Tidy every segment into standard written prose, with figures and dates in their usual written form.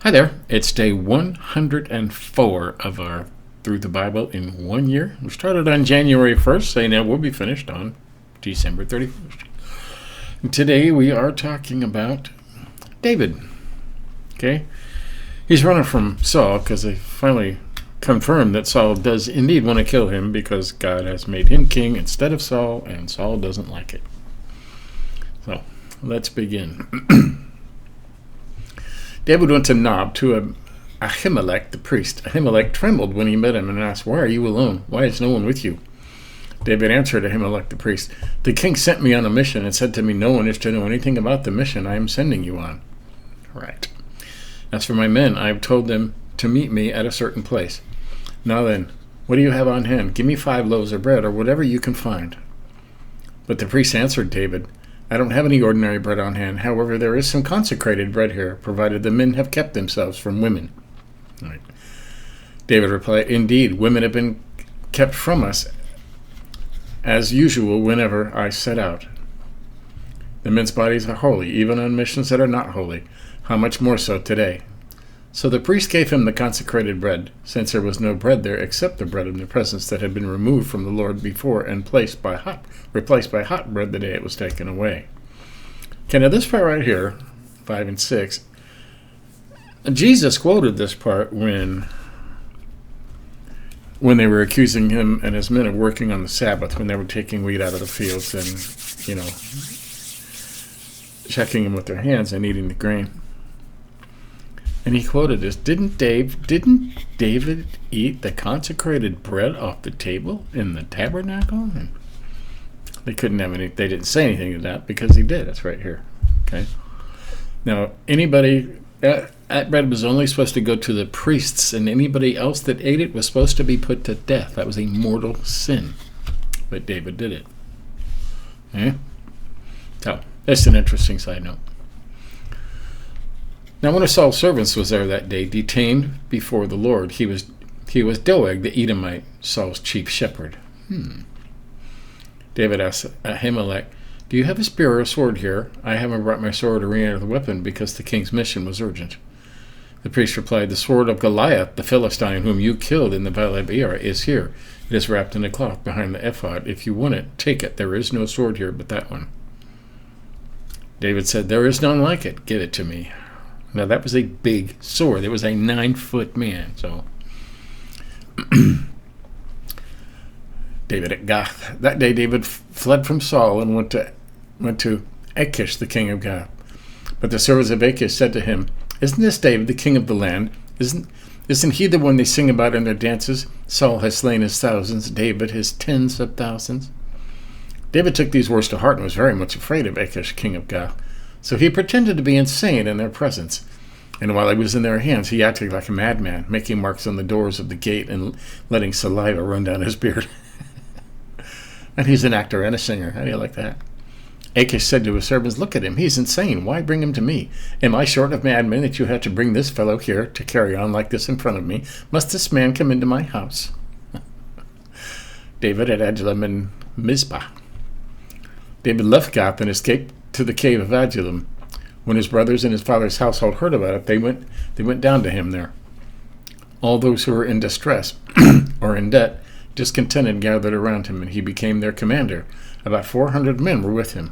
Hi there. It's day 104 of our Through the Bible in 1 year. We started on January 1st, saying that we'll be finished on December 31st. And today we are talking about David. Okay? He's running from Saul because they finally confirmed that Saul does indeed want to kill him because God has made him king instead of Saul, and Saul doesn't like it. So, let's begin. David went to Nob to Ahimelech the priest. Ahimelech trembled when he met him and asked, "Why are you alone? Why is no one with you?" David answered Ahimelech the priest, "The king sent me on a mission and said to me, 'No one is to know anything about the mission I am sending you on.'" Right. "As for my men, I have told them to meet me at a certain place. Now then, what do you have on hand? Give me 5 loaves of bread or whatever you can find." But the priest answered David, "I don't have any ordinary bread on hand. However, there is some consecrated bread here, provided the men have kept themselves from women." Right. David replied, "Indeed, women have been kept from us, as usual whenever I set out. The men's bodies are holy, even on missions that are not holy. How much more so today?" So the priest gave him the consecrated bread, since there was no bread there except the bread of the presence that had been removed from the Lord before and replaced by hot bread the day it was taken away. Okay, now this part right here, 5 and 6, Jesus quoted this part when they were accusing him and his men of working on the Sabbath, when they were taking wheat out of the fields and, checking them with their hands and eating the grain. And he quoted this, didn't David eat the consecrated bread off the table in the tabernacle? And they couldn't have any, they didn't say anything to that because he did. It's right here. Okay. Now, that bread was only supposed to go to the priests, and anybody else that ate it was supposed to be put to death. That was a mortal sin. But David did it. Okay? So, that's an interesting side note. Now, one of Saul's servants was there that day, detained before the Lord. He was Doeg the Edomite, Saul's chief shepherd. David asked Ahimelech, "Do you have a spear or a sword here? I haven't brought my sword or any other weapon because the king's mission was urgent." The priest replied, "The sword of Goliath, the Philistine whom you killed in the valley of Beer, is here. It is wrapped in a cloth behind the ephod. If you want it, take it. There is no sword here but that one." David said, "There is none like it. Give it to me." Now, that was a big sword. It was a 9-foot man. So, David at Gath. That day, David fled from Saul and went to Achish, the king of Gath. But the servants of Achish said to him, "Isn't this David, the king of the land? Isn't he the one they sing about in their dances? Saul has slain his thousands, David his tens of thousands." David took these words to heart and was very much afraid of Achish, king of Gath. So he pretended to be insane in their presence. And while he was in their hands, he acted like a madman, making marks on the doors of the gate and letting saliva run down his beard. And he's an actor and a singer. How do you like that? Achish said to his servants, "Look at him. He's insane. Why bring him to me? Am I short of madmen that you have to bring this fellow here to carry on like this in front of me? Must this man come into my house?" David at Adullam and Mizpah. David left Gath and escaped to the cave of Adullam. When his brothers and his father's household heard about it, they went down to him there. All those who were in distress or in debt, discontented, gathered around him, and he became their commander. About 400 men were with him.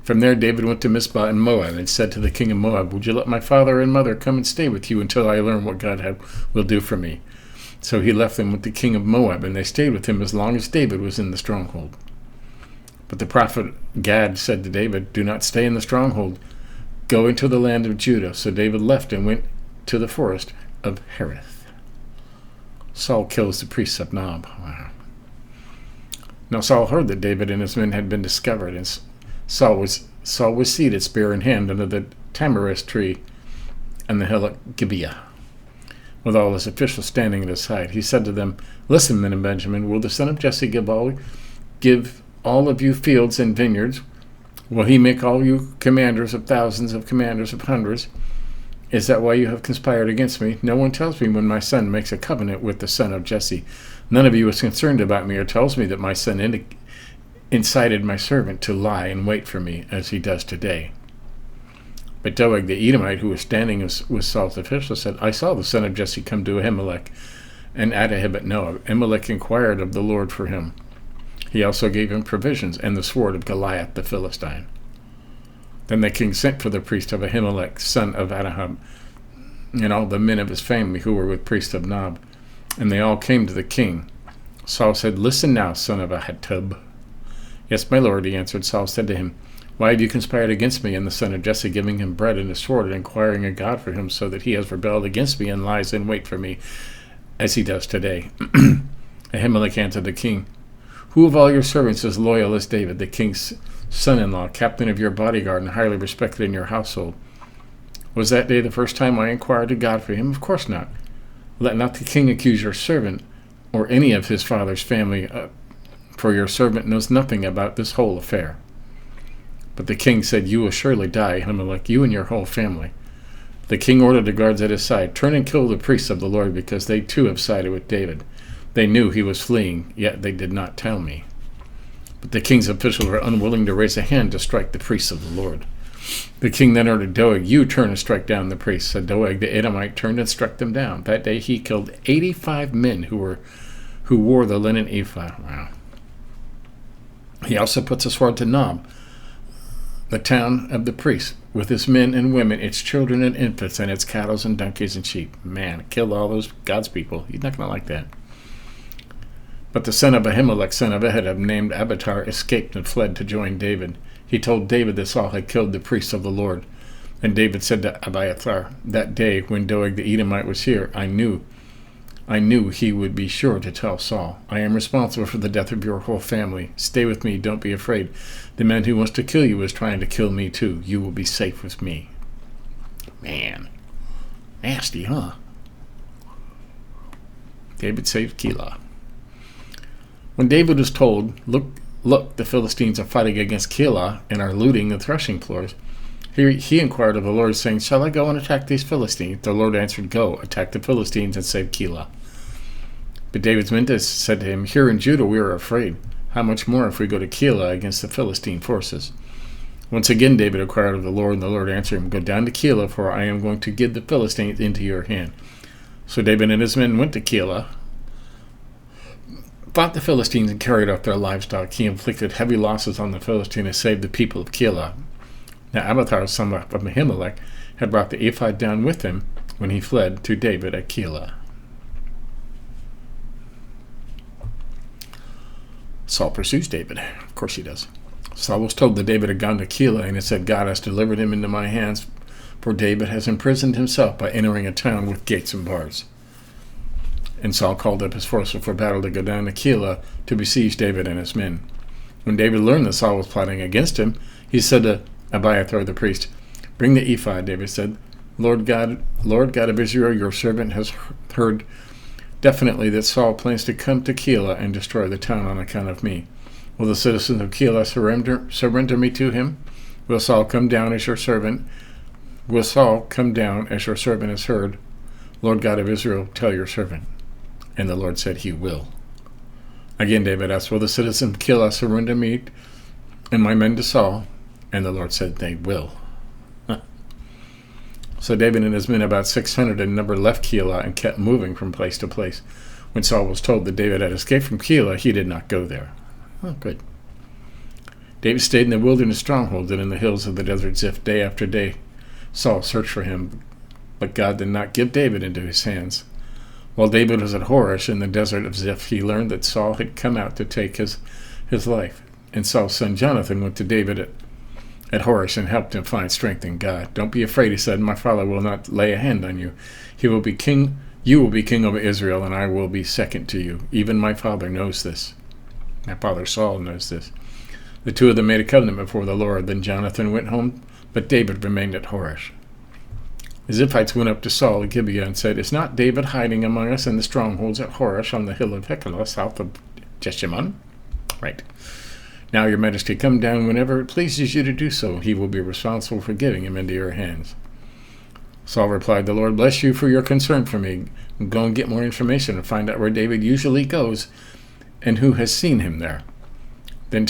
From there, David went to Mizpah in Moab and said to the king of Moab, "Would you let my father and mother come and stay with you until I learn what God will do for me?" So he left them with the king of Moab, and they stayed with him as long as David was in the stronghold. But the prophet Gad said to David, "Do not stay in the stronghold. Go into the land of Judah." So David left and went to the forest of Hereth. Saul kills the priests of Nob. Wow. Now Saul heard that David and his men had been discovered, and Saul was seated, spear in hand, under the tamarisk tree on the hill at Gibeah, with all his officials standing at his side. He said to them, "Listen, men of Benjamin, will the son of Jesse give all of you fields and vineyards? Will he make all you commanders of thousands of commanders of hundreds? Is that why you have conspired against me? No one tells me when my son makes a covenant with the son of Jesse. None of you is concerned about me or tells me that my son incited my servant to lie and wait for me, as he does today. But Doeg the Edomite, who was standing with Saul's officials, said, I saw the son of Jesse come to Ahimelech and Ahitub at Nob. Ahimelech inquired of the Lord for him. He also gave him provisions and the sword of Goliath the Philistine. Then the king sent for the priest of Ahimelech, son of Ahitub, and all the men of his family who were with priest of Nob, and they all came to the king. Saul said, Listen now, son of Ahitub. Yes, my lord, he answered. Saul said to him, Why have you conspired against me and the son of Jesse, giving him bread and a sword, and inquiring of God for him, so that he has rebelled against me and lies in wait for me, as he does today? Ahimelech answered the king, Who of all your servants is loyal as David, the king's son-in-law, captain of your bodyguard, and highly respected in your household? Was that day the first time I inquired to God for him? Of course not. Let not the king accuse your servant or any of his father's family, for your servant knows nothing about this whole affair. But the king said, You will surely die, Ahimelech, you and your whole family. The king ordered the guards at his side, Turn and kill the priests of the Lord, because they too have sided with David. They knew he was fleeing, yet they did not tell me. But the king's officials were unwilling to raise a hand to strike the priests of the Lord. The king then ordered Doeg, You turn and strike down the priests. So Doeg the Edomite turned and struck them down. That day he killed 85 men who wore the linen ephod. Wow. He also puts a sword to Nob, the town of the priests, with its men and women, its children and infants, and its cattle and donkeys and sheep. Man, killed all those God's people. He's not going to like that. But the son of Ahimelech, son of Ahitub, named Abiathar, escaped and fled to join David. He told David that Saul had killed the priests of the Lord. And David said to Abiathar, That day when Doeg the Edomite was here, I knew he would be sure to tell Saul, I am responsible for the death of your whole family. Stay with me, don't be afraid. The man who wants to kill you is trying to kill me too. You will be safe with me. Man, nasty, huh? David saved Keilah. When David was told, Look, the Philistines are fighting against Keilah and are looting the threshing floors, he inquired of the Lord, saying, Shall I go and attack these Philistines? The Lord answered, Go, attack the Philistines and save Keilah. But David's men said to him, Here in Judah we are afraid. How much more if we go to Keilah against the Philistine forces? Once again David inquired of the Lord, and the Lord answered him, Go down to Keilah, for I am going to give the Philistines into your hand. So David and his men went to Keilah, fought the Philistines, and carried off their livestock. He inflicted heavy losses on the Philistines and saved the people of Keilah. Now Abiathar, son of Ahimelech, had brought the ephod down with him when he fled to David at Keilah. Saul pursues David. Of course he does. Saul was told that David had gone to Keilah, and it said, God has delivered him into my hands, for David has imprisoned himself by entering a town with gates and bars. And Saul called up his forces for battle to go down to Keilah to besiege David and his men. When David learned that Saul was plotting against him, he said to Abiathar the priest, Bring the ephod. David said, Lord God of Israel, your servant has heard definitely that Saul plans to come to Keilah and destroy the town on account of me. Will the citizens of Keilah surrender me to him? Will Saul come down as your servant? Will Saul come down as your servant has heard? Lord God of Israel, tell your servant. And the Lord said, He will. Again David asked, Will the citizens of Keilah surrender me and my men to Saul? And the Lord said, They will. So David and his men, about 600 in number, left Keilah and kept moving from place to place. When Saul was told that David had escaped from Keilah, he did not go there. Oh, good. David stayed in the wilderness stronghold and in the hills of the desert Ziph day after day. Saul searched for him, but God did not give David into his hands. While David was at Horesh in the desert of Ziph, he learned that Saul had come out to take his life. And Saul's son Jonathan went to David at Horesh and helped him find strength in God. Don't be afraid, he said. My father will not lay a hand on you. He will be king. You will be king over Israel, and I will be second to you. Even my father knows this. My father Saul knows this. The two of them made a covenant before the Lord. Then Jonathan went home, but David remained at Horesh. The Ziphites went up to Saul at Gibeah and said, Is not David hiding among us in the strongholds at Horesh on the hill of Heklah, south of Jeshimon? Right. Now, your majesty, come down whenever it pleases you to do so. He will be responsible for giving him into your hands. Saul replied, The Lord bless you for your concern for me. Go and get more information and find out where David usually goes and who has seen him there. Then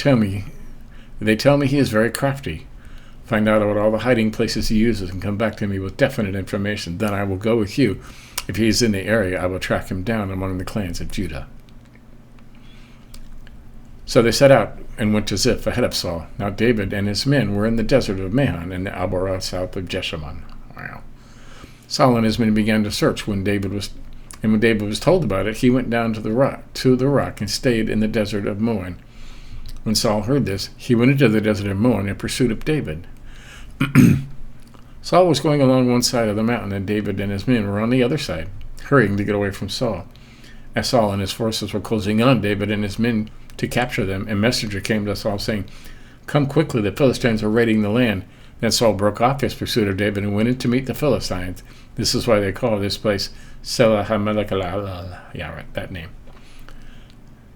they tell me he is very crafty. Find out about all the hiding places he uses and come back to me with definite information. Then I will go with you. If he is in the area, I will track him down among the clans of Judah." So they set out and went to Ziph ahead of Saul. Now David and his men were in the desert of Maon in the Albarah south of Jeshimon. Wow. Saul and his men began to search when David was told about it, he went down to the rock and stayed in the desert of Maon. When Saul heard this, he went into the desert of Maon in pursuit of David. Saul was going along one side of the mountain, and David and his men were on the other side, hurrying to get away from Saul. As Saul and his forces were closing in on David and his men to capture them, a messenger came to Saul saying, "Come quickly, the Philistines are raiding the land." Then Saul broke off his pursuit of David and went in to meet the Philistines. This is why they call this place Selah HaMelech. Yeah, right, that name.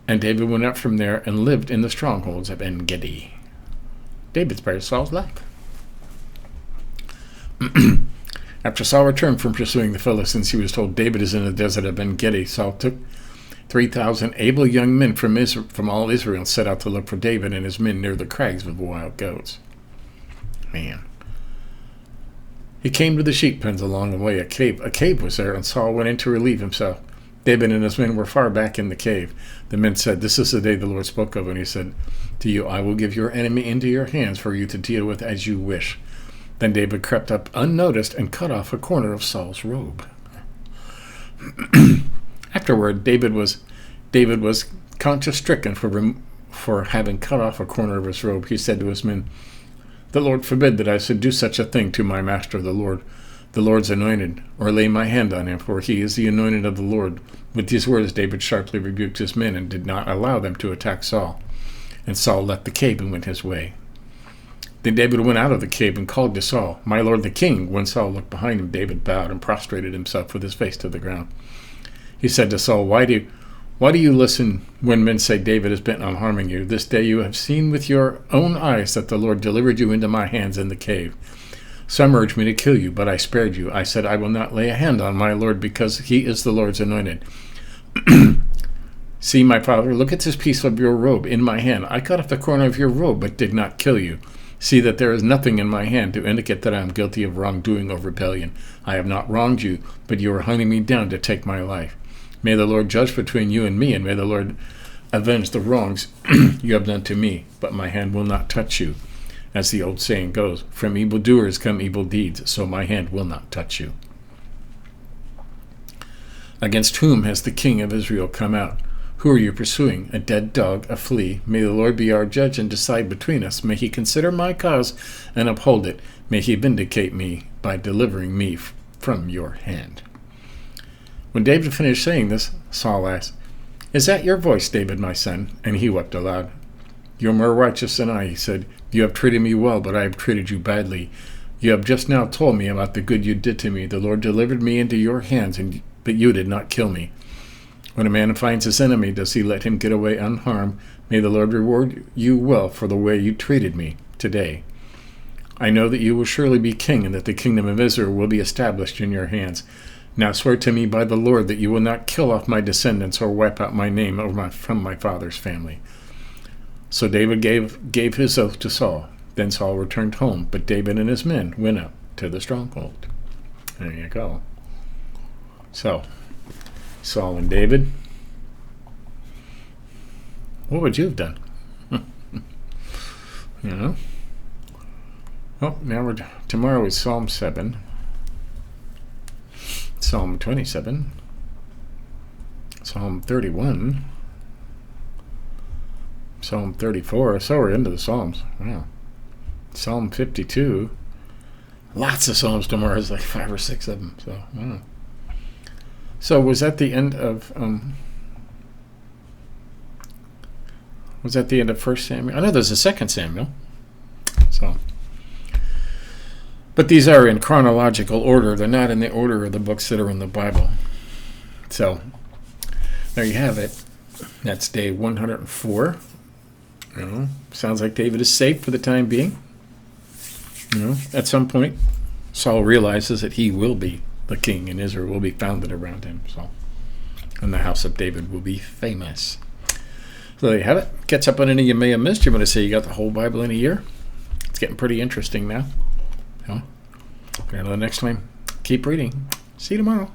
And David went up from there and lived in the strongholds of En-Gedi. David spared Saul's life. After Saul returned from pursuing the Philistines, he was told David is in the desert of En-Gedi. Saul took 3,000 able young men from all Israel and set out to look for David and his men near the crags of the wild goats. Man. He came to the sheep pens along the way. A cave was there, and Saul went in to relieve himself. David and his men were far back in the cave. The men said, "This is the day the Lord spoke of." And he said to you, "I will give your enemy into your hands for you to deal with as you wish." Then David crept up unnoticed and cut off a corner of Saul's robe. Afterward, David was conscience-stricken for having cut off a corner of his robe. He said to his men, "The Lord forbid that I should do such a thing to my master, the Lord's anointed, or lay my hand on him, for he is the anointed of the Lord." With these words, David sharply rebuked his men and did not allow them to attack Saul. And Saul left the cave and went his way. Then David went out of the cave and called to Saul, "My lord the king." When Saul looked behind him, David bowed and prostrated himself with his face to the ground. He said to Saul, Why do you listen when men say David is bent on harming you? This day you have seen with your own eyes that the Lord delivered you into my hands in the cave. Some urged me to kill you, but I spared you. I said, I will not lay a hand on my Lord, because he is the Lord's anointed. See, my father, look at this piece of your robe in my hand. I cut off the corner of your robe, but did not kill you. See that there is nothing in my hand to indicate that I am guilty of wrongdoing or rebellion. I have not wronged you, but you are hunting me down to take my life. May the Lord judge between you and me, and may the Lord avenge the wrongs you have done to me, but my hand will not touch you. As the old saying goes, from evildoers come evil deeds, so my hand will not touch you. Against whom has the king of Israel come out? Who are you pursuing? A dead dog, a flea? May the Lord be our judge and decide between us. May he consider my cause and uphold it. May he vindicate me by delivering me from your hand. When David finished saying this, Saul asked, Is that your voice, David, my son? And he wept aloud. You are more righteous than I, he said. You have treated me well, but I have treated you badly. You have just now told me about the good you did to me. The Lord delivered me into your hands, but you did not kill me. When a man finds his enemy, does he let him get away unharmed? May the Lord reward you well for the way you treated me today. I know that you will surely be king, and that the kingdom of Israel will be established in your hands. Now swear to me by the Lord that you will not kill off my descendants or wipe out my name from my father's family. So David gave his oath to Saul. Then Saul returned home, but David and his men went up to the stronghold. There you go. So, Saul and David, what would you have done? You know? Well, now tomorrow is Psalm 7, Psalm 27, Psalm 31, Psalm 34. So we're into the Psalms. Wow. Psalm 52. Lots of Psalms tomorrow. There's like 5 or 6 of them. So, wow. So was that the end of 1 Samuel? I know there's a 2 Samuel. So, but these are in chronological order. They're not in the order of the books that are in the Bible. So there you have it. That's day 104. You know, sounds like David is safe for the time being. You know, at some point, Saul realizes that he will be the king, and Israel will be founded around him. So, and the house of David will be famous. So there you have it. Catch up on any you may have missed. You want to say you got the whole Bible in a year? It's getting pretty interesting now. Until the next time, keep reading. See you tomorrow.